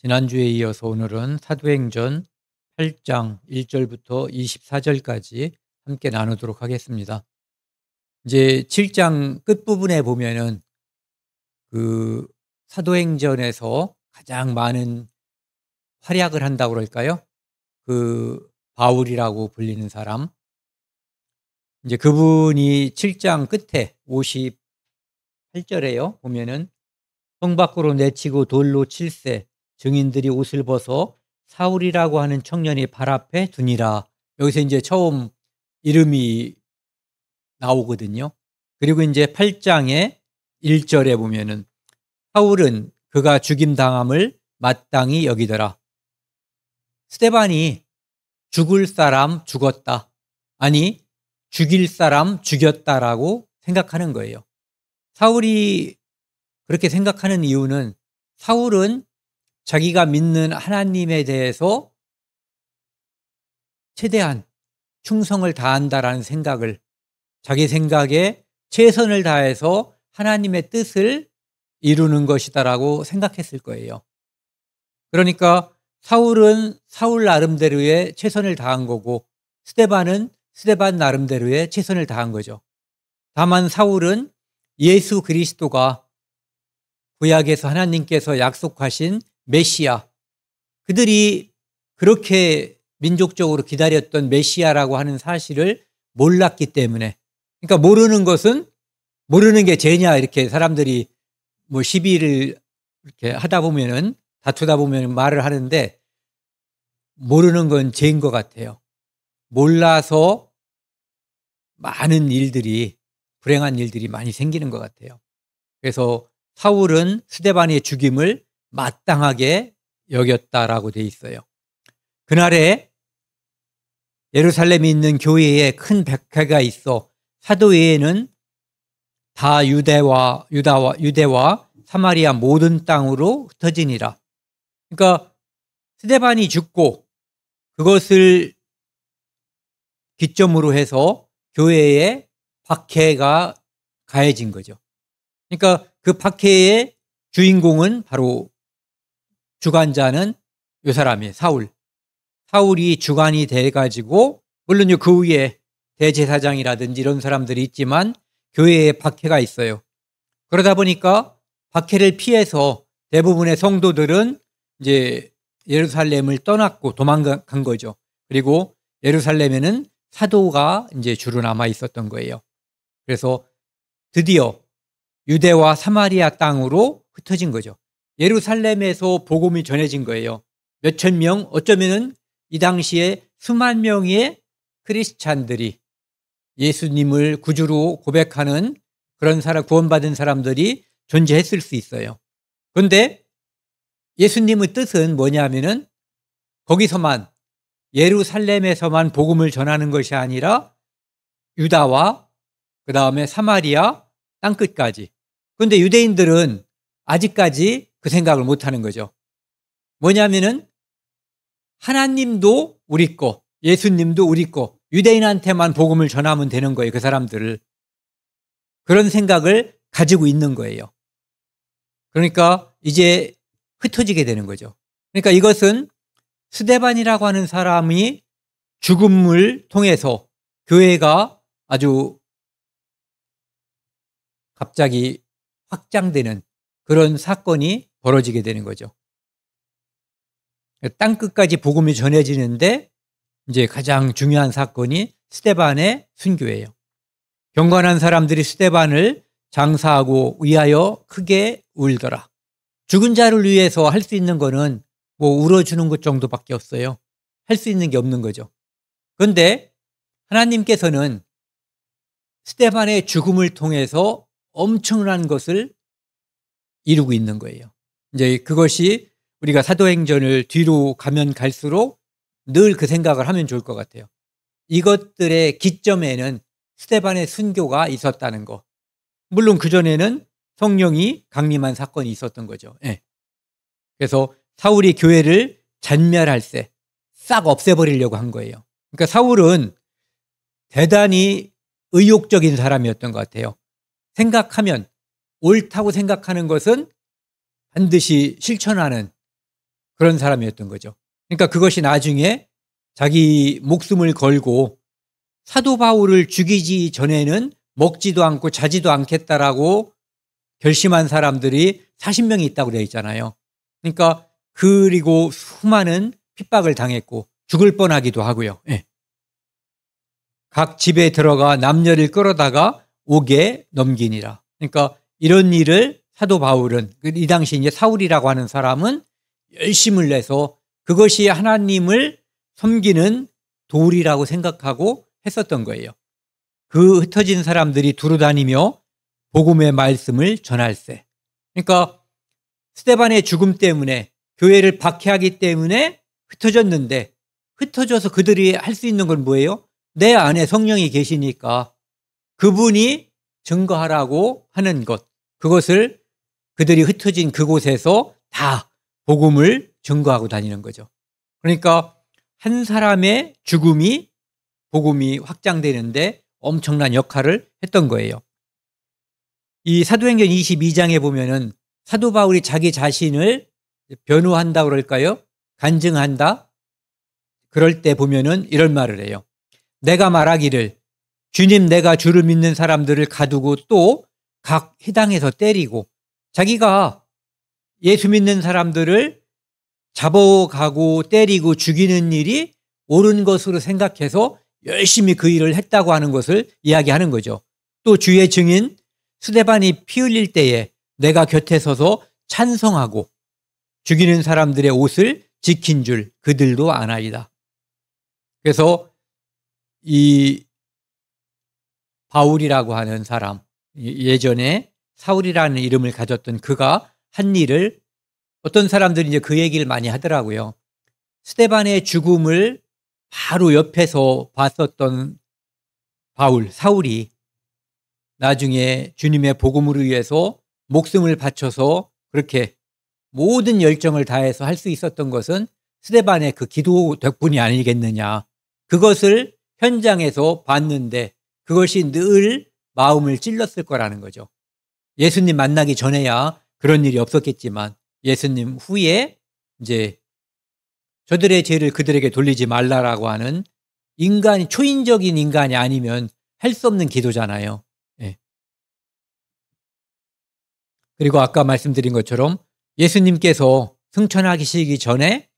지난주에 이어서 오늘은 사도행전 8장 1절부터 24절까지 함께 나누도록 하겠습니다. 이제 7장 끝부분에 보면은 그 사도행전에서 가장 많은 활약을 한다고 그럴까요? 그 바울이라고 불리는 사람. 이제 그분이 7장 끝에 58절에요. 보면은 성 밖으로 내치고 돌로 칠세 증인들이 옷을 벗어 사울이라고 하는 청년이 발 앞에 두니라. 여기서 이제 처음 이름이 나오거든요. 그리고 이제 8장의 1절에 보면은 사울은 그가 죽임 당함을 마땅히 여기더라. 스데반이 죽을 사람 죽었다. 아니, 죽일 사람 죽였다라고 생각하는 거예요. 사울이 그렇게 생각하는 이유는 사울은 자기가 믿는 하나님에 대해서 최대한 충성을 다한다라는 생각을, 자기 생각에 최선을 다해서 하나님의 뜻을 이루는 것이다라고 생각했을 거예요. 그러니까 사울은 사울 나름대로의 최선을 다한 거고 스데반은 스데반 나름대로의 최선을 다한 거죠. 다만 사울은 예수 그리스도가 구약에서 하나님께서 약속하신 메시아, 그들이 그렇게 민족적으로 기다렸던 메시아라고 하는 사실을 몰랐기 때문에, 그러니까 모르는 게 죄냐 이렇게 사람들이 뭐 시비를 이렇게 하다 보면은, 다투다 보면 말을 하는데, 모르는 건 죄인 것 같아요. 몰라서 많은 일들이, 불행한 일들이 많이 생기는 것 같아요. 그래서 사울은 스데반의 죽임을 마땅하게 여겼다라고 돼 있어요. 그날에 예루살렘에 있는 교회에 큰 백회가 있어 사도 외에는 다 유대와 사마리아 모든 땅으로 흩어지니라. 그러니까 스데반이 죽고 그것을 기점으로 해서 교회에 박해가 가해진 거죠. 그러니까 그 박해의 주인공은 바로 주관자는 이 사람이에요. 사울이 주관이 돼가지고, 물론 그 위에 대제사장이라든지 이런 사람들이 있지만 교회에 박해가 있어요. 그러다 보니까 박해를 피해서 대부분의 성도들은 이제 예루살렘을 떠났고 도망간 거죠. 그리고 예루살렘에는 사도가 이제 주로 남아 있었던 거예요. 그래서 드디어 유대와 사마리아 땅으로 흩어진 거죠. 예루살렘에서 복음이 전해진 거예요. 몇천 명, 어쩌면은 이 당시에 수만 명의 크리스찬들이 예수님을 구주로 고백하는 그런 사람, 구원받은 사람들이 존재했을 수 있어요. 그런데 예수님의 뜻은 뭐냐면은 거기서만, 예루살렘에서만 복음을 전하는 것이 아니라 유다와 그 다음에 사마리아 땅끝까지. 그런데 유대인들은 아직까지 그 생각을 못 하는 거죠. 뭐냐면은 하나님도 우리 거, 예수님도 우리 거, 유대인한테만 복음을 전하면 되는 거예요. 그 사람들을. 그런 생각을 가지고 있는 거예요. 그러니까 이제 흩어지게 되는 거죠. 그러니까 이것은 스데반이라고 하는 사람이 죽음을 통해서 교회가 아주 갑자기 확장되는 그런 사건이 벌어지게 되는 거죠. 땅끝까지 복음이 전해지는데 이제 가장 중요한 사건이 스데반의 순교예요. 경건한 사람들이 스데반을 장사하고 위하여 크게 울더라. 죽은 자를 위해서 할 수 있는 거는 뭐 울어주는 것 정도밖에 없어요. 할 수 있는 게 없는 거죠. 그런데 하나님께서는 스데반의 죽음을 통해서 엄청난 것을 이루고 있는 거예요. 이제 그것이 우리가 사도행전을 뒤로 가면 갈수록 늘 그 생각을 하면 좋을 것 같아요. 이것들의 기점에는 스데반의 순교가 있었다는 거. 물론 그전에는 성령이 강림한 사건이 있었던 거죠. 네. 그래서 사울이 교회를 잔멸할세, 싹 없애버리려고 한 거예요. 그러니까 사울은 대단히 의욕적인 사람이었던 것 같아요. 생각하면, 옳다고 생각하는 것은 반드시 실천하는 그런 사람이었던 거죠. 그러니까 그것이 나중에 자기 목숨을 걸고 사도 바울을 죽이기 전에는 먹지도 않고 자지도 않겠다라고 결심한 사람들이 40명이 있다고 되어 있잖아요. 그러니까 그리고 수많은 핍박을 당했고 죽을 뻔하기도 하고요. 예. 각 집에 들어가 남녀를 끌어다가 옥에 넘기니라. 그러니까 이런 일을 사도 바울은, 이 당시 이제 사울이라고 하는 사람은 열심을 내서 그것이 하나님을 섬기는 도리라고 생각하고 했었던 거예요. 그 흩어진 사람들이 두루다니며 복음의 말씀을 전할세. 그러니까 스데반의 죽음 때문에 교회를 박해하기 때문에 흩어졌는데, 흩어져서 그들이 할 수 있는 건 뭐예요? 내 안에 성령이 계시니까 그분이 증거하라고 하는 것, 그것을 그들이 흩어진 그곳에서 다 복음을 증거하고 다니는 거죠. 그러니까 한 사람의 죽음이 복음이 확장되는데 엄청난 역할을 했던 거예요. 이 사도행전 22장에 보면은 사도 바울이 자기 자신을 변호한다 그럴까요? 간증한다? 그럴 때 보면은 이런 말을 해요. 내가 말하기를 주님, 내가 주를 믿는 사람들을 가두고 또 각 회당에서 때리고, 자기가 예수 믿는 사람들을 잡아가고 때리고 죽이는 일이 옳은 것으로 생각해서 열심히 그 일을 했다고 하는 것을 이야기하는 거죠. 또 주의 증인 스데반이 피 흘릴 때에 내가 곁에 서서 찬성하고 죽이는 사람들의 옷을 지킨 줄 그들도 아나이다. 그래서 이 바울이라고 하는 사람, 예전에 사울이라는 이름을 가졌던 그가 한 일을, 어떤 사람들이 이제 그 얘기를 많이 하더라고요. 스데반의 죽음을 바로 옆에서 봤었던 사울이 나중에 주님의 복음을 위해서 목숨을 바쳐서 그렇게 모든 열정을 다해서 할 수 있었던 것은 스데반의 그 기도 덕분이 아니겠느냐. 그것을 현장에서 봤는데 그것이 늘 마음을 찔렀을 거라는 거죠. 예수님 만나기 전에야 그런 일이 없었겠지만 예수님 후에 이제 저들의 죄를 그들에게 돌리지 말라라고 하는 인간이, 초인적인 인간이 아니면 할 수 없는 기도잖아요. 예. 그리고 아까 말씀드린 것처럼 예수님께서 승천하시기 전에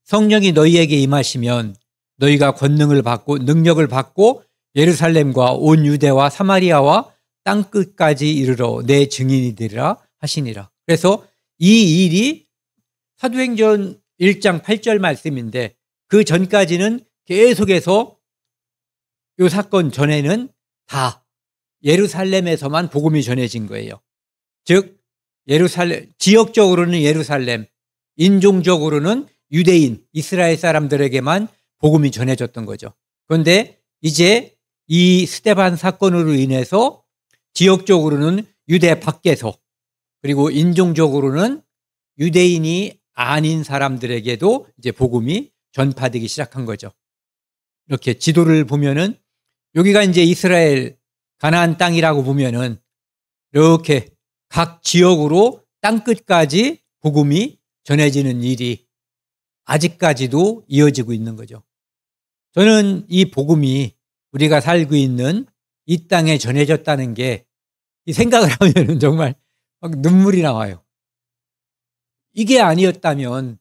성령이 너희에게 임하시면 너희가 권능을 받고 능력을 받고 예루살렘과 온 유대와 사마리아와 땅끝까지 이르러 내 증인이 되리라 하시니라. 그래서 이 일이 사도행전 1장 8절 말씀인데, 그 전까지는 계속해서 이 사건 전에는 다 예루살렘에서만 복음이 전해진 거예요. 즉 예루살렘, 지역적으로는 예루살렘, 인종적으로는 유대인, 이스라엘 사람들에게만 복음이 전해졌던 거죠. 그런데 이제 이 스데반 사건으로 인해서 지역적으로는 유대 밖에서, 그리고 인종적으로는 유대인이 아닌 사람들에게도 이제 복음이 전파되기 시작한 거죠. 이렇게 지도를 보면은 여기가 이제 이스라엘 가나안 땅이라고 보면은 이렇게 각 지역으로 땅끝까지 복음이 전해지는 일이 아직까지도 이어지고 있는 거죠. 저는 이 복음이 우리가 살고 있는 이 땅에 전해졌다는 게, 이 생각을 하면은 정말 막 눈물이 나와요. 이게 아니었다면,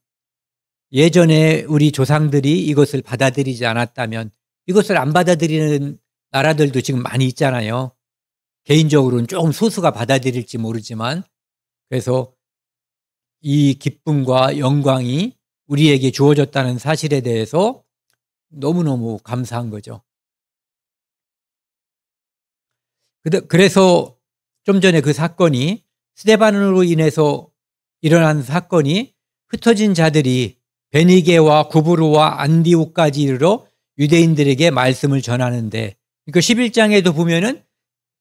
예전에 우리 조상들이 이것을 받아들이지 않았다면, 이것을 안 받아들이는 나라들도 지금 많이 있잖아요. 개인적으로는 조금 소수가 받아들일지 모르지만, 그래서 이 기쁨과 영광이 우리에게 주어졌다는 사실에 대해서 너무너무 감사한 거죠. 그래서 좀 전에 그 사건이, 스데반으로 인해서 일어난 사건이, 흩어진 자들이 베니게와 구브로와 안디옥까지 이르러 유대인들에게 말씀을 전하는데, 그러니까 11장에도 보면은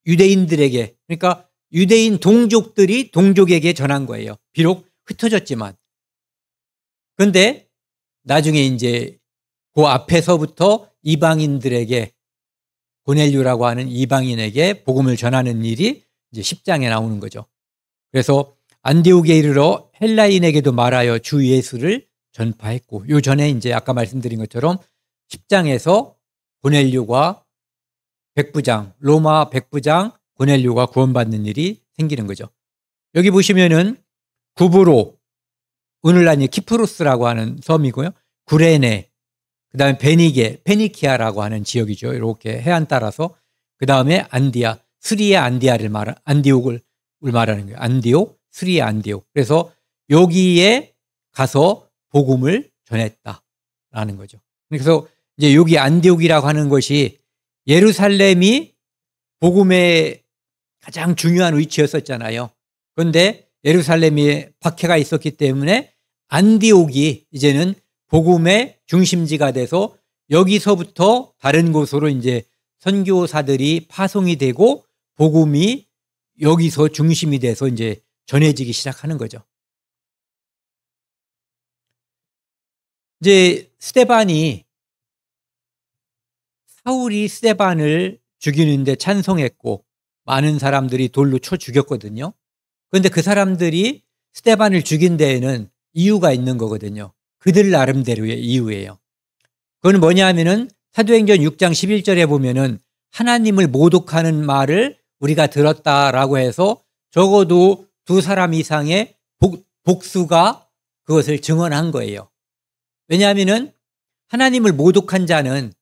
유대인들에게, 그러니까 유대인 동족들이 동족에게 전한 거예요. 비록 흩어졌지만. 그런데 나중에 이제 그 앞에서부터 이방인들에게, 고넬료라고 하는 이방인에게 복음을 전하는 일이 이제 10장에 나오는 거죠. 그래서 안디옥에 이르러 헬라인에게도 말하여 주 예수를 전파했고, 요 전에 이제 아까 말씀드린 것처럼 10장에서 고넬료가 백부장, 로마 백부장 고넬료가 구원받는 일이 생기는 거죠. 여기 보시면은 구브로, 오늘날 키프로스라고 하는 섬이고요. 구레네, 그 다음에 베니게, 페니키아라고 하는 지역이죠. 이렇게 해안 따라서. 그 다음에 안디아, 스리아 안디옥을 말하는 거예요. 안디옥, 스리아 안디옥. 그래서 여기에 가서 복음을 전했다라는 거죠. 그래서 이제 여기 안디옥이라고 하는 것이 예루살렘이 복음의 가장 중요한 위치였었잖아요. 그런데 예루살렘에 박해가 있었기 때문에 안디옥이 이제는 복음의 중심지가 돼서 여기서부터 다른 곳으로 이제 선교사들이 파송이 되고 복음이 여기서 중심이 돼서 이제 전해지기 시작하는 거죠. 이제 사울이 스데반을 죽이는데 찬송했고 많은 사람들이 돌로 쳐 죽였거든요. 그런데 그 사람들이 스데반을 죽인 데에는 이유가 있는 거거든요. 그들 나름대로의 이유예요. 그건 뭐냐 하면은 사도행전 6장 11절에 보면은 하나님을 모독하는 말을 우리가 들었다라고 해서 적어도 2사람 이상의 복수가 그것을 증언한 거예요. 왜냐하면은 하나님을 모독한 자는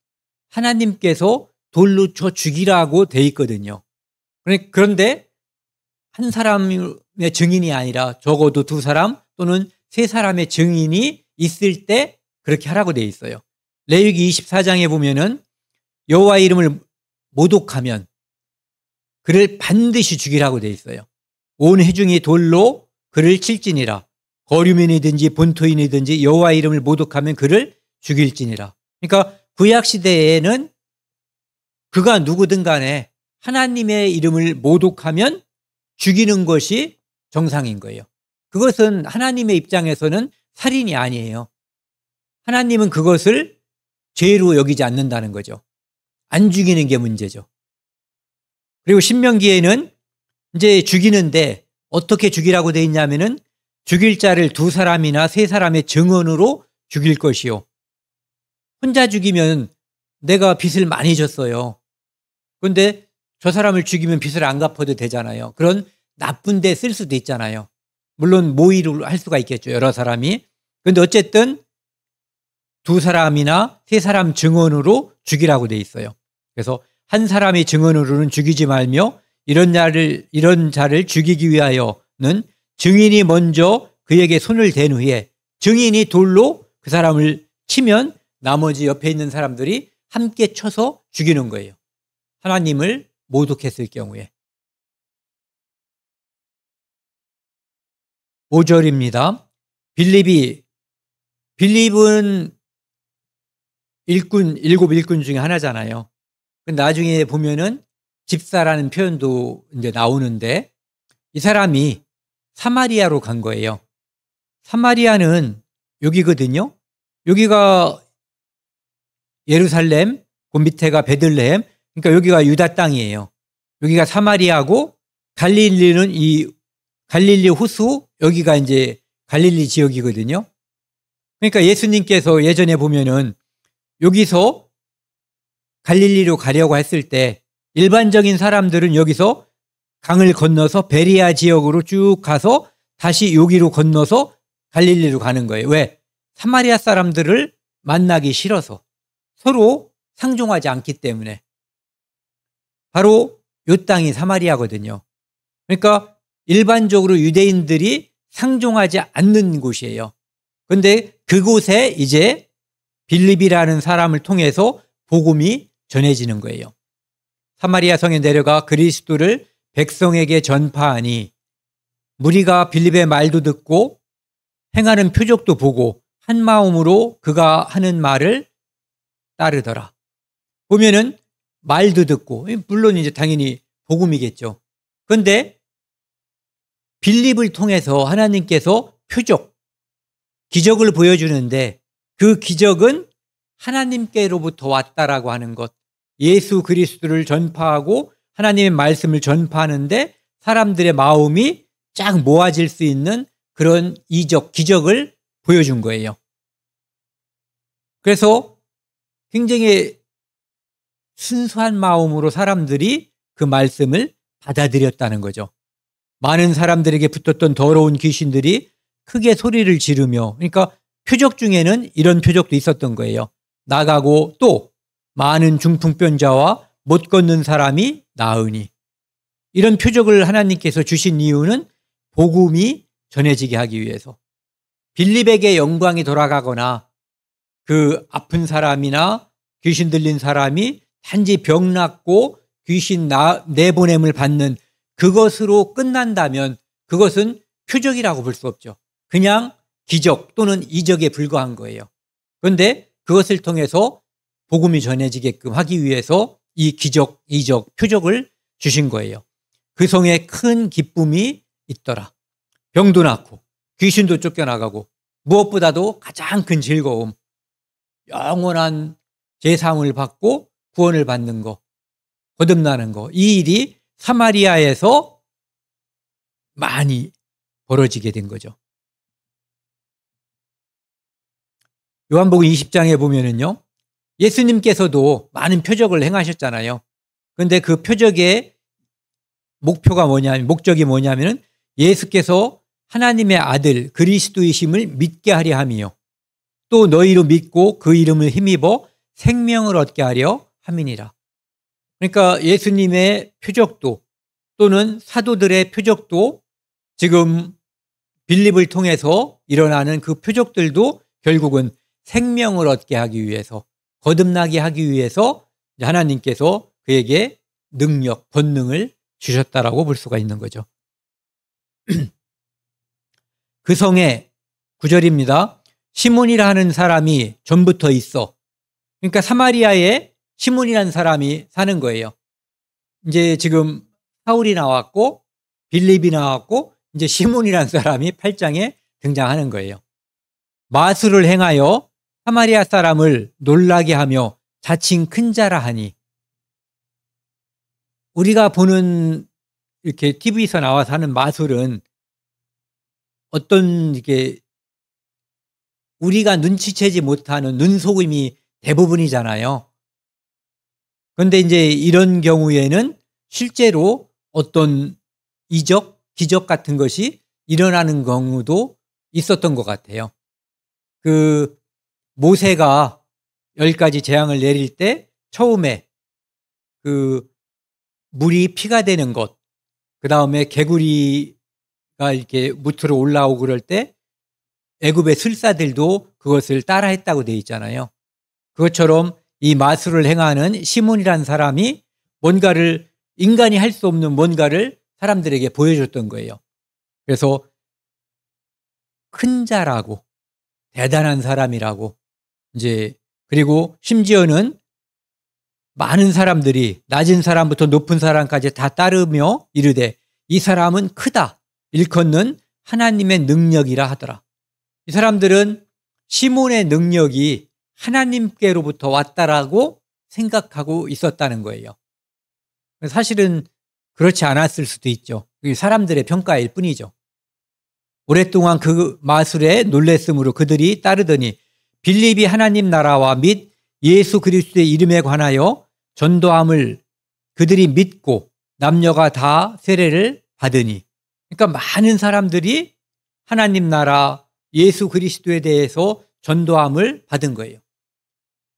하나님께서 돌로 쳐 죽이라고 돼 있거든요. 그런데 한 사람의 증인이 아니라 적어도 2사람 또는 3사람의 증인이 있을 때 그렇게 하라고 돼 있어요. 레위기 24장에 보면은 여호와 이름을 모독하면 그를 반드시 죽이라고 돼 있어요. 온 회중이 돌로 그를 칠지니라. 거류민이든지 본토인이든지 여호와 이름을 모독하면 그를 죽일지니라. 그러니까 구약 시대에는 그가 누구든 간에 하나님의 이름을 모독하면 죽이는 것이 정상인 거예요. 그것은 하나님의 입장에서는 살인이 아니에요. 하나님은 그것을 죄로 여기지 않는다는 거죠. 안 죽이는 게 문제죠. 그리고 신명기에는 이제 죽이는데 어떻게 죽이라고 돼 있냐면은 죽일 자를 2사람이나 3사람의 증언으로 죽일 것이요. 혼자 죽이면 내가 빚을 많이 졌어요. 그런데 저 사람을 죽이면 빚을 안 갚아도 되잖아요. 그런 나쁜 데 쓸 수도 있잖아요. 물론 모의로 할 수가 있겠죠. 여러 사람이. 그런데 어쨌든 2사람이나 3사람 증언으로 죽이라고 돼 있어요. 그래서 한 사람의 증언으로는 죽이지 말며 이런 자를 죽이기 위하여는 증인이 먼저 그에게 손을 댄 후에 증인이 돌로 그 사람을 치면 나머지 옆에 있는 사람들이 함께 쳐서 죽이는 거예요. 하나님을 모독했을 경우에. 5절입니다. 빌립은 일곱 일꾼 중에 하나잖아요. 근데 나중에 보면은 집사라는 표현도 이제 나오는데 이 사람이 사마리아로 간 거예요. 사마리아는 여기거든요. 여기가 예루살렘, 그 밑에가 베들레헴, 그러니까 여기가 유다 땅이에요. 여기가 사마리아고 갈릴리는 이 갈릴리 호수, 여기가 이제 갈릴리 지역이거든요. 그러니까 예수님께서 예전에 보면은 여기서 갈릴리로 가려고 했을 때 일반적인 사람들은 여기서 강을 건너서 베리아 지역으로 쭉 가서 다시 여기로 건너서 갈릴리로 가는 거예요. 왜? 사마리아 사람들을 만나기 싫어서 서로 상종하지 않기 때문에. 바로 이 땅이 사마리아거든요. 그러니까 일반적으로 유대인들이 상종하지 않는 곳이에요. 그런데 그곳에 이제 빌립이라는 사람을 통해서 복음이 전해지는 거예요. 사마리아 성에 내려가 그리스도를 백성에게 전파하니 무리가 빌립의 말도 듣고 행하는 표적도 보고 한 마음으로 그가 하는 말을 따르더라. 보면은 말도 듣고, 물론 이제 당연히 복음이겠죠. 그런데 빌립을 통해서 하나님께서 표적, 기적을 보여주는데 그 기적은 하나님께로부터 왔다라고 하는 것, 예수 그리스도를 전파하고 하나님의 말씀을 전파하는데 사람들의 마음이 쫙 모아질 수 있는 그런 이적, 기적을 보여준 거예요. 그래서 굉장히 순수한 마음으로 사람들이 그 말씀을 받아들였다는 거죠. 많은 사람들에게 붙었던 더러운 귀신들이 크게 소리를 지르며, 그러니까 표적 중에는 이런 표적도 있었던 거예요. 나가고 또 많은 중풍병자와 못 걷는 사람이 나으니. 이런 표적을 하나님께서 주신 이유는 복음이 전해지게 하기 위해서. 빌립에게 영광이 돌아가거나 그 아픈 사람이나 귀신 들린 사람이 단지 병 낫고 귀신 내보냄을 받는 그것으로 끝난다면 그것은 표적이라고 볼 수 없죠. 그냥 기적 또는 이적에 불과한 거예요. 그런데 그것을 통해서 복음이 전해지게끔 하기 위해서 이 기적, 이적, 표적을 주신 거예요. 그 성에 큰 기쁨이 있더라. 병도 낫고 귀신도 쫓겨나가고 무엇보다도 가장 큰 즐거움, 영원한 제사함을 받고 구원을 받는 거, 거듭나는 거, 이 일이 사마리아에서 많이 벌어지게 된 거죠. 요한복음 20장에 보면은요, 예수님께서도 많은 표적을 행하셨잖아요. 그런데 그 표적의 목적이 뭐냐면은 예수께서 하나님의 아들 그리스도이심을 믿게 하려 함이요, 또 너희로 믿고 그 이름을 힘입어 생명을 얻게 하려 함이니라. 그러니까 예수님의 표적도 또는 사도들의 표적도 지금 빌립을 통해서 일어나는 그 표적들도 결국은 생명을 얻게 하기 위해서, 거듭나게 하기 위해서 하나님께서 그에게 능력, 권능을 주셨다라고 볼 수가 있는 거죠. 그 성에 9절입니다. 시몬이라 하는 사람이 전부터 있어. 그러니까 사마리아에 시몬이라는 사람이 사는 거예요. 이제 지금 사울이 나왔고 빌립이 나왔고 이제 시몬이라는 사람이 8장에 등장하는 거예요. 마술을 행하여 사마리아 사람을 놀라게 하며 자칭 큰 자라 하니. 우리가 보는 이렇게 TV에서 나와서 하는 마술은 어떤 이게 우리가 눈치채지 못하는 눈속임이 대부분이잖아요. 그런데 이제 이런 경우에는 실제로 어떤 이적, 기적 같은 것이 일어나는 경우도 있었던 것 같아요. 그 모세가 10가지 재앙을 내릴 때 처음에 그 물이 피가 되는 것, 그 다음에 개구리가 이렇게 무트로 올라오고 그럴 때 애굽의 술사들도 그것을 따라했다고 되어 있잖아요. 그것처럼 이 마술을 행하는 시몬이라는 사람이 뭔가를, 인간이 할 수 없는 뭔가를 사람들에게 보여줬던 거예요. 그래서 큰 자라고, 대단한 사람이라고, 이제, 그리고 심지어는 많은 사람들이 낮은 사람부터 높은 사람까지 다 따르며 이르되 이 사람은 크다, 일컫는 하나님의 능력이라 하더라. 이 사람들은 시몬의 능력이 하나님께로부터 왔다라고 생각하고 있었다는 거예요. 사실은 그렇지 않았을 수도 있죠. 사람들의 평가일 뿐이죠. 오랫동안 그 마술에 놀랬으므로 그들이 따르더니 빌립이 하나님 나라와 및 예수 그리스도의 이름에 관하여 전도함을 그들이 믿고 남녀가 다 세례를 받으니. 그러니까 많은 사람들이 하나님 나라 예수 그리스도에 대해서 전도함을 받은 거예요.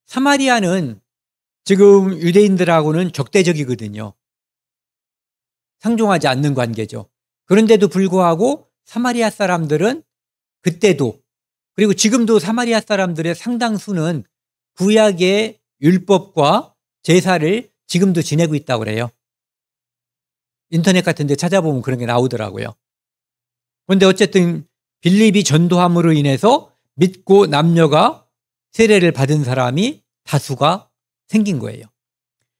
사마리아는 지금 유대인들하고는 적대적이거든요. 상종하지 않는 관계죠. 그런데도 불구하고 사마리아 사람들은 그때도, 그리고 지금도 사마리아 사람들의 상당수는 구약의 율법과 제사를 지금도 지내고 있다고 그래요. 인터넷 같은 데 찾아보면 그런 게 나오더라고요. 그런데 어쨌든 빌립이 전도함으로 인해서 믿고 남녀가 세례를 받은 사람이 다수가 생긴 거예요.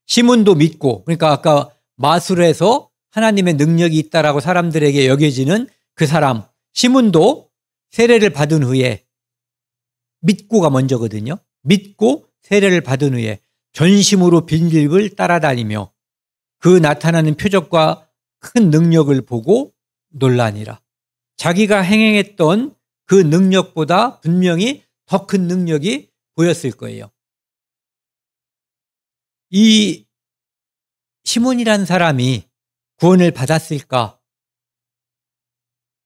시몬도 믿고, 그러니까 아까 마술에서 하나님의 능력이 있다라고 사람들에게 여겨지는 그 사람, 시몬도 세례를 받은 후에, 믿고가 먼저거든요. 믿고 세례를 받은 후에 전심으로 빌립을 따라다니며 그 나타나는 표적과 큰 능력을 보고 놀라니라. 자기가 행했던 그 능력보다 분명히 더 큰 능력이 보였을 거예요. 이 시몬이란 사람이 구원을 받았을까?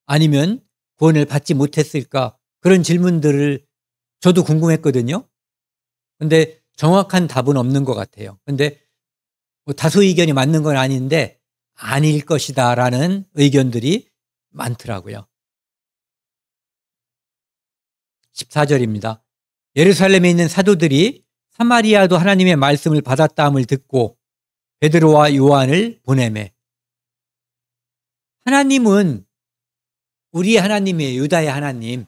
아니면 구원을 받지 못했을까? 그런 질문들을 저도 궁금했거든요. 근데 정확한 답은 없는 것 같아요. 근데 뭐 다수 의견이 맞는 건 아닌데 아닐 것이다 라는 의견들이 많더라고요. 14절입니다. 예루살렘에 있는 사도들이 사마리아도 하나님의 말씀을 받았다함을 듣고 베드로와 요한을 보내매. 하나님은 우리의 하나님이에요. 유다의 하나님.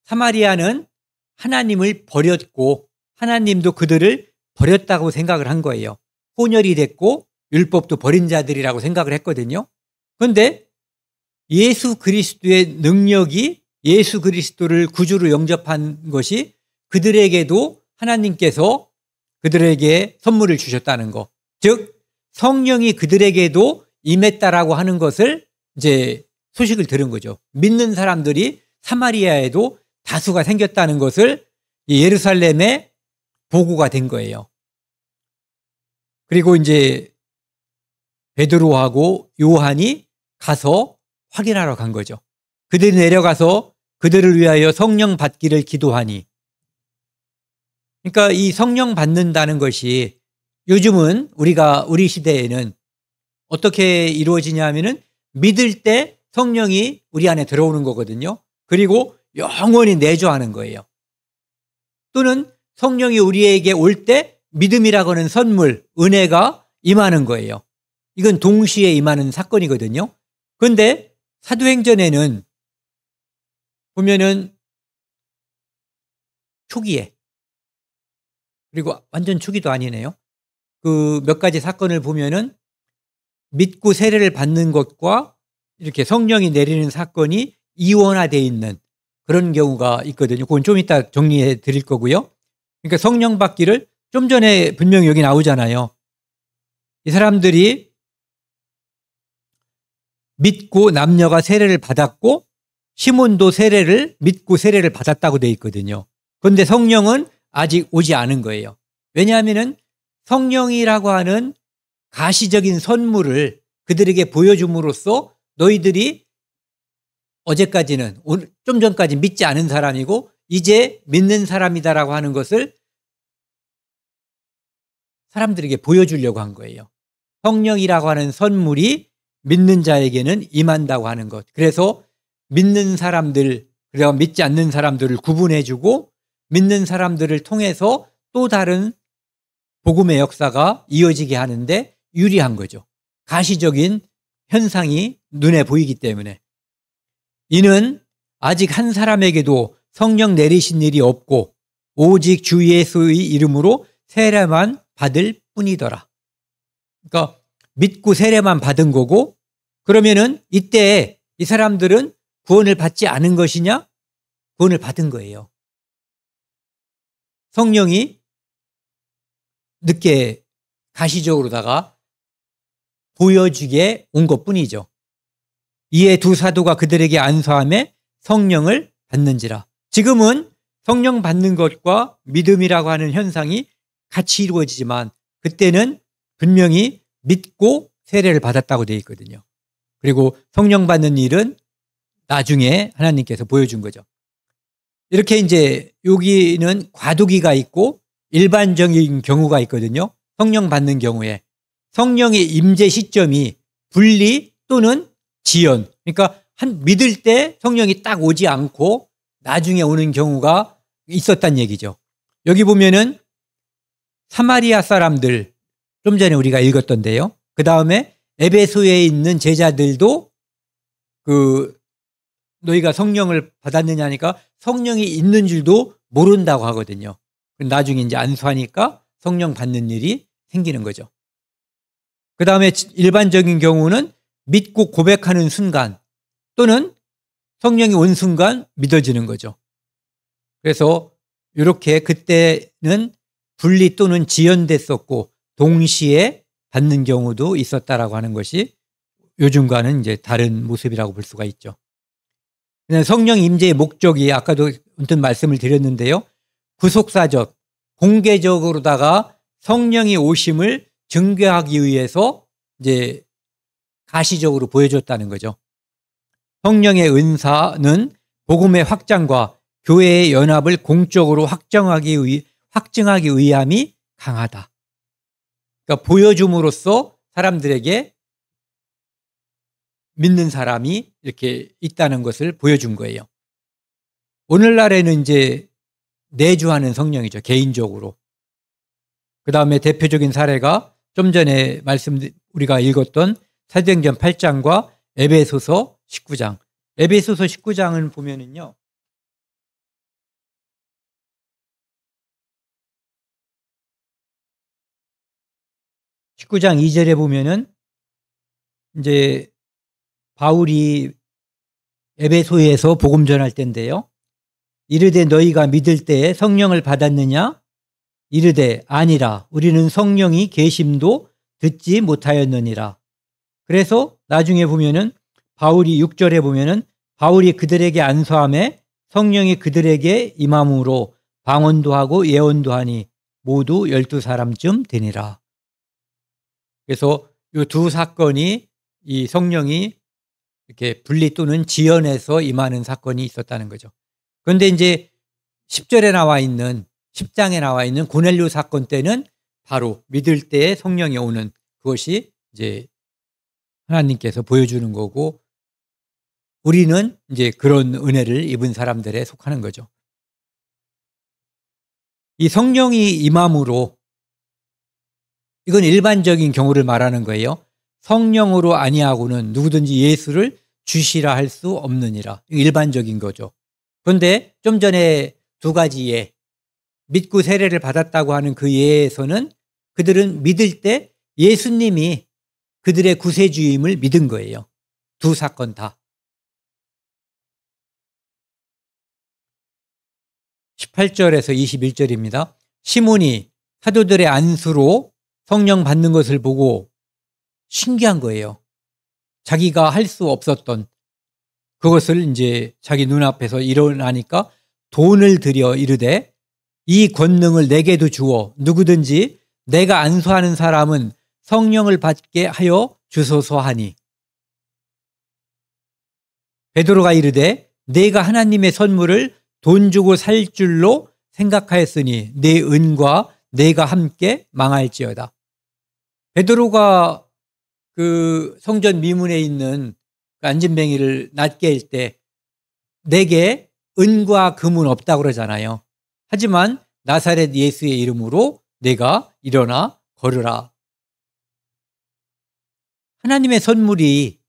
사마리아는 하나님을 버렸고 하나님도 그들을 버렸다고 생각을 한 거예요. 혼혈이 됐고 율법도 버린 자들이라고 생각을 했거든요. 그런데 예수 그리스도의 능력이 예수 그리스도를 구주로 영접한 것이 그들에게도 하나님께서 그들에게 선물을 주셨다는 거. 즉 성령이 그들에게도 임했다라고 하는 것을 이제 소식을 들은 거죠. 믿는 사람들이 사마리아에도 다수가 생겼다는 것을 예루살렘에 보고가 된 거예요. 그리고 이제 베드로하고 요한이 가서 확인하러 간 거죠. 그들이 내려가서 그들을 위하여 성령 받기를 기도하니. 그러니까 이 성령 받는다는 것이 요즘은 우리 시대에는 어떻게 이루어지냐 하면은 믿을 때 성령이 우리 안에 들어오는 거거든요. 그리고 영원히 내주하는 거예요. 또는 성령이 우리에게 올 때 믿음이라고 하는 선물, 은혜가 임하는 거예요. 이건 동시에 임하는 사건이거든요. 그런데 사도행전에는 보면은 초기에, 그리고 완전 초기도 아니네요. 그 몇 가지 사건을 보면은 믿고 세례를 받는 것과 이렇게 성령이 내리는 사건이 이원화되어 있는 그런 경우가 있거든요. 그건 좀 이따 정리해 드릴 거고요. 그러니까 성령 받기를 좀 전에 분명히 여기 나오잖아요. 이 사람들이 믿고 남녀가 세례를 받았고 시몬도 세례를 믿고 세례를 받았다고 되어 있거든요. 그런데 성령은 아직 오지 않은 거예요. 왜냐하면은 성령이라고 하는 가시적인 선물을 그들에게 보여줌으로써 너희들이 어제까지는 좀 전까지 믿지 않은 사람이고 이제 믿는 사람이다라고 하는 것을 사람들에게 보여주려고 한 거예요. 성령이라고 하는 선물이 믿는 자에게는 임한다고 하는 것. 그래서 믿는 사람들, 그리고 믿지 않는 사람들을 구분해주고 믿는 사람들을 통해서 또 다른 복음의 역사가 이어지게 하는데 유리한 거죠. 가시적인 현상이 눈에 보이기 때문에. 이는 아직 한 사람에게도 성령 내리신 일이 없고 오직 주 예수의 이름으로 세례만 받을 뿐이더라. 그러니까 믿고 세례만 받은 거고, 그러면은 이때 이 사람들은 구원을 받지 않은 것이냐? 구원을 받은 거예요. 성령이 늦게 가시적으로다가 보여주게 온 것뿐이죠. 이에 두 사도가 그들에게 안수하며 성령을 받는지라. 지금은 성령 받는 것과 믿음이라고 하는 현상이 같이 이루어지지만 그때는 분명히 믿고 세례를 받았다고 되어 있거든요. 그리고 성령 받는 일은 나중에 하나님께서 보여준 거죠. 이렇게 이제 여기는 과도기가 있고 일반적인 경우가 있거든요. 성령 받는 경우에 성령의 임재 시점이 분리 또는 지연. 그러니까 믿을 때 성령이 딱 오지 않고 나중에 오는 경우가 있었단 얘기죠. 여기 보면은 사마리아 사람들 좀 전에 우리가 읽었던데요. 그 다음에 에베소에 있는 제자들도 너희가 성령을 받았느냐니까 성령이 있는 줄도 모른다고 하거든요. 나중에 이제 안수하니까 성령 받는 일이 생기는 거죠. 그 다음에 일반적인 경우는 믿고 고백하는 순간 또는 성령이 온 순간 믿어지는 거죠. 그래서 이렇게 그때는 분리 또는 지연됐었고 동시에 받는 경우도 있었다라고 하는 것이 요즘과는 이제 다른 모습이라고 볼 수가 있죠. 성령 임재의 목적이 아까도 언뜻 말씀을 드렸는데요. 구속사적, 공개적으로다가 성령이 오심을 증거하기 위해서 이제 가시적으로 보여줬다는 거죠. 성령의 은사는 복음의 확장과 교회의 연합을 공적으로 확증하기 위함이 강하다. 그러니까 보여줌으로써 사람들에게 믿는 사람이 이렇게 있다는 것을 보여준 거예요. 오늘날에는 이제 내주하는 성령이죠. 개인적으로. 그 다음에 대표적인 사례가 좀 전에 우리가 읽었던 사도행전 8장과 에베소서 19장. 에베소서 19장을 보면은요. (19장) 2절에 보면은 이제 바울이 에베소에서 복음 전할 때인데요. 이르되 너희가 믿을 때에 성령을 받았느냐? 이르되 아니라 우리는 성령이 계심도 듣지 못하였느니라. 그래서 나중에 보면은 바울이 6절에 보면은 바울이 그들에게 안수함에 성령이 그들에게 임함으로 방언도 하고 예언도 하니 모두 12사람쯤 되니라. 그래서 이 두 사건이 이 성령이 이렇게 분리 또는 지연해서 임하는 사건이 있었다는 거죠. 그런데 이제 10절에 나와 있는 10장에 나와 있는 고넬료 사건 때는 바로 믿을 때에 성령이 오는 그것이 이제 하나님께서 보여주는 거고 우리는 이제 그런 은혜를 입은 사람들에 속하는 거죠. 이 성령이 임함으로 이건 일반적인 경우를 말하는 거예요. 성령으로 아니하고는 누구든지 예수를 주시라 할 수 없느니라. 일반적인 거죠. 그런데 좀 전에 두 가지 예, 믿고 세례를 받았다고 하는 그 예에서는 그들은 믿을 때 예수님이 그들의 구세주임을 믿은 거예요. 두 사건 다. 18절에서 21절입니다. 시몬이 사도들의 안수로 성령 받는 것을 보고 신기한 거예요. 자기가 할 수 없었던 그것을 이제 자기 눈앞에서 일어나니까 돈을 들여 이르되 이 권능을 내게도 주어 누구든지 내가 안수하는 사람은 성령을 받게 하여 주소서 하니 베드로가 이르되 내가 하나님의 선물을 돈 주고 살 줄로 생각하였으니 내 은과 내가 함께 망할지어다. 베드로가 그 성전 미문에 있는 그 안진뱅이를 낫게 할 때 내게 은과 금은 없다고 그러잖아요. 하지만 나사렛 예수의 이름으로 내가 일어나 걸으라. 하나님의 선물이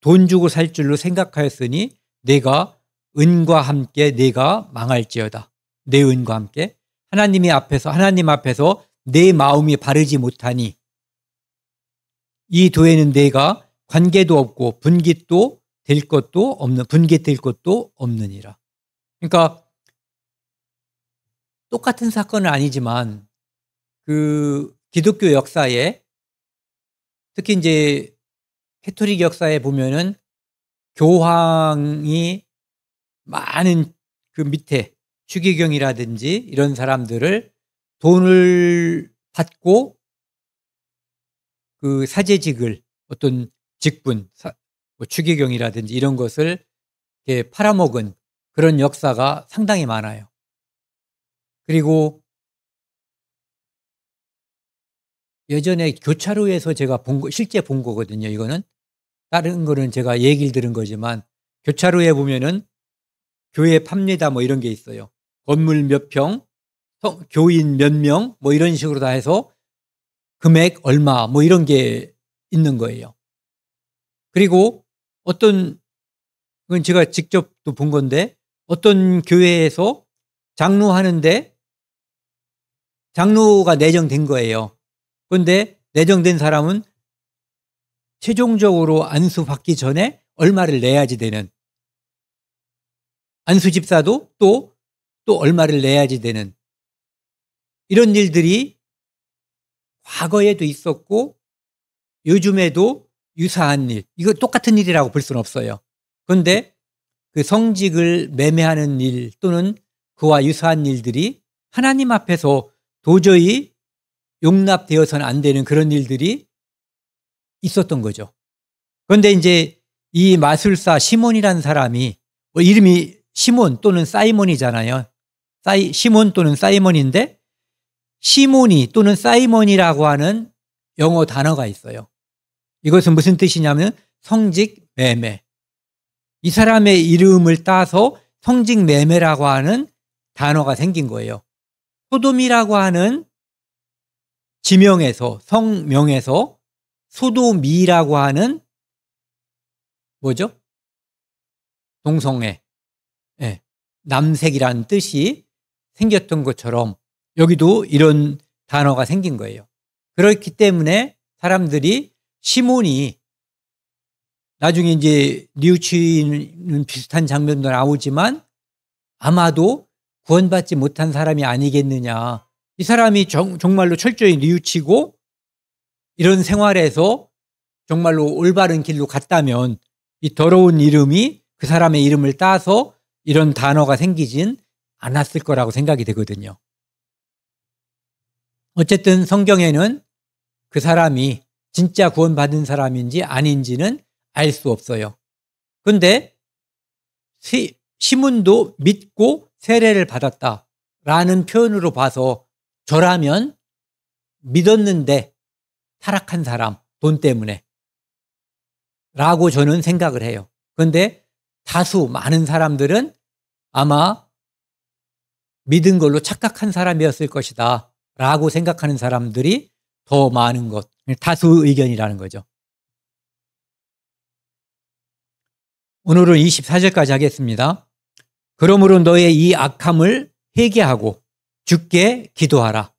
돈 주고 살 줄로 생각하였으니 내가 은과 함께 내가 망할지어다. 내 은과 함께 하나님 앞에서 내 마음이 바르지 못하니 이 도에는 내가 관계도 없고 분깃될 것도 없느니라. 그러니까 똑같은 사건은 아니지만 그 기독교 역사에 특히 이제 캐토릭 역사에 보면은 교황이 많은 그 밑에 추기경이라든지 이런 사람들을 돈을 받고 그 사제직을 어떤 직분, 뭐 추기경이라든지 이런 것을 이렇게 팔아먹은 그런 역사가 상당히 많아요. 그리고 예전에 교차로에서 제가 실제 본 거거든요. 이거는 다른 거는 제가 얘기를 들은 거지만 교차로에 보면은 교회 팝니다 뭐 이런 게 있어요. 건물 몇 평, 교인 몇 명 뭐 이런 식으로 다 해서 금액 얼마 뭐 이런 게 있는 거예요. 그리고 그건 제가 직접 또 본 건데 어떤 교회에서 장로하는데 장로가 내정된 거예요. 그런데 내정된 사람은 최종적으로 안수 받기 전에 얼마를 내야지 되는, 안수 집사도 또 얼마를 내야지 되는 이런 일들이 과거에도 있었고 요즘에도 유사한 일, 이거 똑같은 일이라고 볼 수는 없어요. 그런데 그 성직을 매매하는 일 또는 그와 유사한 일들이 하나님 앞에서 도저히 용납되어서는 안 되는 그런 일들이 있었던 거죠. 그런데 이제 이 마술사 시몬이라는 사람이 이름이 시몬 또는 사이몬이잖아요. 시몬 또는 사이몬인데 시몬이 또는 사이몬이라고 하는 영어 단어가 있어요. 이것은 무슨 뜻이냐면 성직매매. 이 사람의 이름을 따서 성직매매라고 하는 단어가 생긴 거예요. 소돔이라고 하는 지명에서 성명에서 소도미라고 하는 뭐죠? 동성애, 남색이라는 뜻이 생겼던 것처럼 여기도 이런 단어가 생긴 거예요. 그렇기 때문에 사람들이 시몬이 나중에 이제 뉘우치는 비슷한 장면도 나오지만 아마도 구원받지 못한 사람이 아니겠느냐. 이 사람이 정말로 철저히 뉘우치고 이런 생활에서 정말로 올바른 길로 갔다면 이 더러운 이름이 그 사람의 이름을 따서 이런 단어가 생기진 않았을 거라고 생각이 되거든요. 어쨌든 성경에는 그 사람이 진짜 구원받은 사람인지 아닌지는 알 수 없어요. 그런데 시몬도 믿고 세례를 받았다라는 표현으로 봐서 저라면 믿었는데 타락한 사람, 돈 때문에 라고 저는 생각을 해요. 그런데 다수 많은 사람들은 아마 믿은 걸로 착각한 사람이었을 것이다 라고 생각하는 사람들이 더 많은 것, 다수 의견이라는 거죠. 오늘은 24절까지 하겠습니다. 그러므로 너의 이 악함을 회개하고 주께 기도하라.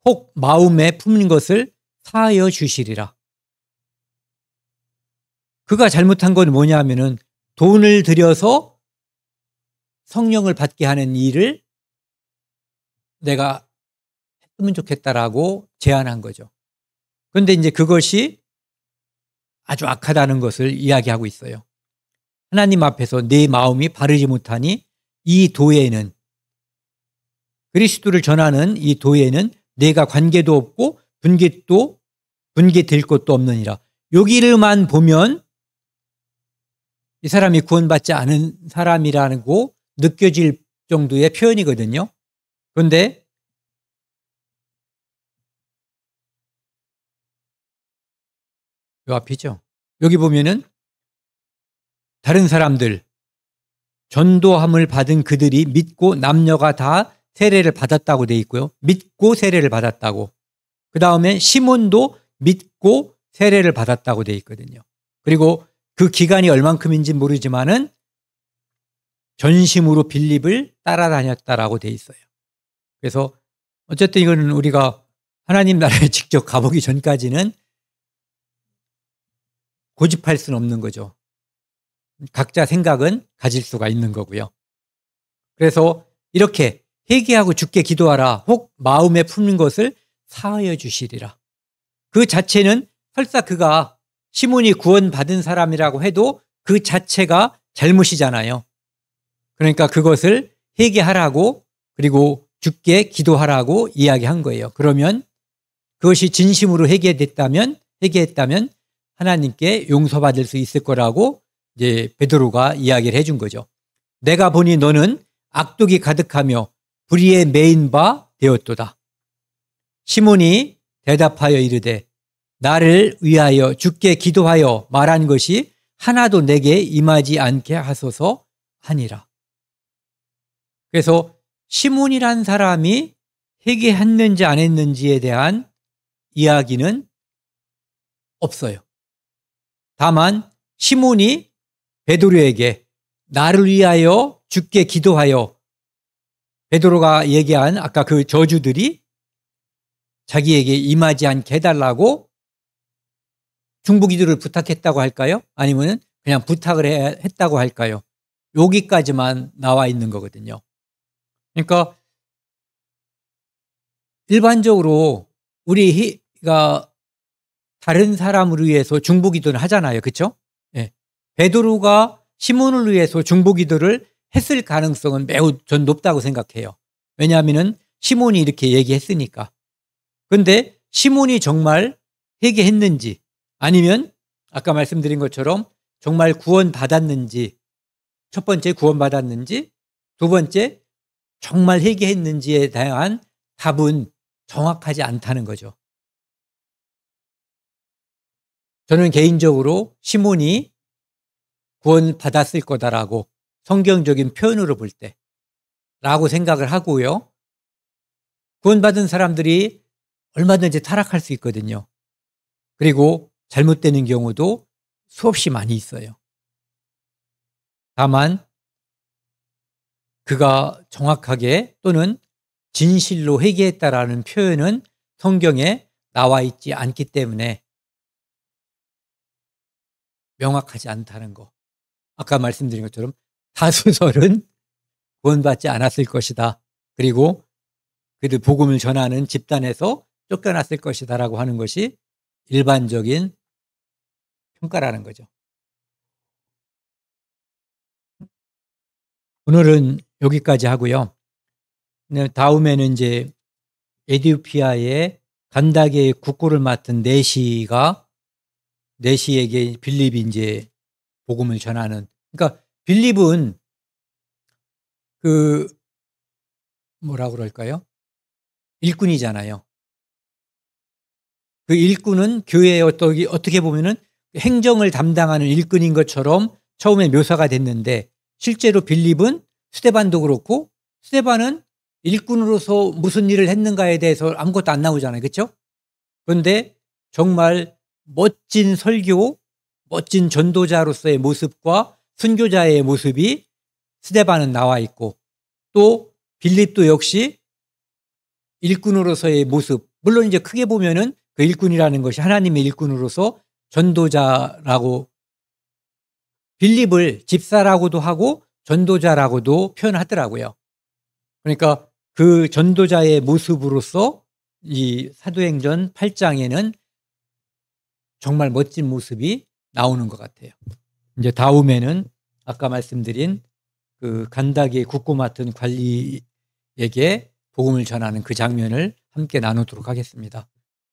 혹 마음에 품는 것을 사하여 주시리라. 그가 잘못한 건 뭐냐면은 돈을 들여서 성령을 받게 하는 일을 내가 했으면 좋겠다라고 제안한 거죠. 그런데 이제 그것이 아주 악하다는 것을 이야기하고 있어요. 하나님 앞에서 내 마음이 바르지 못하니 이 도에는, 그리스도를 전하는 이 도에는 내가 관계도 없고 분계될 것도 없느니라. 여기를만 보면 이 사람이 구원받지 않은 사람이라고 느껴질 정도의 표현이거든요. 그런데 요 앞이죠. 여기 보면은 다른 사람들, 전도함을 받은 그들이 믿고 남녀가 다 세례를 받았다고 돼 있고요. 믿고 세례를 받았다고. 그 다음에 시몬도 믿고 세례를 받았다고 돼 있거든요. 그리고 그 기간이 얼만큼인지 모르지만은 전심으로 빌립을 따라다녔다라고 돼 있어요. 그래서 어쨌든 이거는 우리가 하나님 나라에 직접 가보기 전까지는 고집할 수는 없는 거죠. 각자 생각은 가질 수가 있는 거고요. 그래서 이렇게 회개하고 주께 기도하라. 혹 마음에 품는 것을 사하여 주시리라. 그 자체는 설사 그가 시몬이 구원받은 사람이라고 해도 그 자체가 잘못이잖아요. 그러니까 그것을 회개하라고 그리고 주께 기도하라고 이야기한 거예요. 그러면 그것이 진심으로 회개했다면 하나님께 용서받을 수 있을 거라고 이제 베드로가 이야기를 해준 거죠. 내가 보니 너는 악독이 가득하며 불의에 매인 바 되었도다. 시몬이 대답하여 이르되 나를 위하여 주께 기도하여 말한 것이 하나도 내게 임하지 않게 하소서 하니라. 그래서 시몬이란 사람이 회개했는지 안 했는지에 대한 이야기는 없어요. 다만 시몬이 베드로에게 나를 위하여 주께 기도하여, 베드로가 얘기한 아까 그 저주들이 자기에게 임하지 않게 해달라고 중보기도를 부탁했다고 할까요? 아니면 그냥 부탁을 했다고 할까요? 여기까지만 나와 있는 거거든요. 그러니까 일반적으로 우리가 다른 사람을 위해서 중보기도를 하잖아요. 그렇죠? 네. 베드로가 시몬을 위해서 중보기도를 했을 가능성은 매우 전 높다고 생각해요. 왜냐하면은 시몬이 이렇게 얘기했으니까. 그런데 시몬이 정말 회개했는지 아니면 아까 말씀드린 것처럼 정말 구원받았는지, 첫 번째 구원받았는지, 두 번째 정말 회개했는지에 대한 답은 정확하지 않다는 거죠. 저는 개인적으로 시몬이 구원받았을 거다라고 성경적인 표현으로 볼 때 라고 생각을 하고요. 구원받은 사람들이 얼마든지 타락할 수 있거든요. 그리고 잘못되는 경우도 수없이 많이 있어요. 다만 그가 정확하게 또는 진실로 회개했다라는 표현은 성경에 나와 있지 않기 때문에 명확하지 않다는 거. 아까 말씀드린 것처럼 다수설은 구원받지 않았을 것이다. 그리고 그들 복음을 전하는 집단에서 쫓겨났을 것이다라고 하는 것이 일반적인 평가라는 거죠. 오늘은 여기까지 하고요. 다음에는 이제 에디오피아의 간다게의 국고를 맡은 네시에게 빌립이 이제 복음을 전하는. 그러니까 빌립은 그 뭐라 그럴까요? 일꾼이잖아요. 그 일꾼은 교회에 어떻게 보면은 행정을 담당하는 일꾼인 것처럼 처음에 묘사가 됐는데 실제로 빌립은 스데반도 그렇고 스데반은 일꾼으로서 무슨 일을 했는가에 대해서 아무것도 안 나오잖아요. 그렇죠? 그런데 정말 멋진 설교, 멋진 전도자로서의 모습과 순교자의 모습이 스데반은 나와 있고 또 빌립도 역시 일꾼으로서의 모습, 물론 이제 크게 보면은 그 일꾼이라는 것이 하나님의 일꾼으로서 전도자라고 빌립을 집사라고도 하고 전도자라고도 표현하더라고요. 그러니까 그 전도자의 모습으로서 이 사도행전 8장에는 정말 멋진 모습이 나오는 것 같아요. 이제 다음에는 아까 말씀드린 그 간다게 국고 맡은 관리에게 복음을 전하는 그 장면을 함께 나누도록 하겠습니다.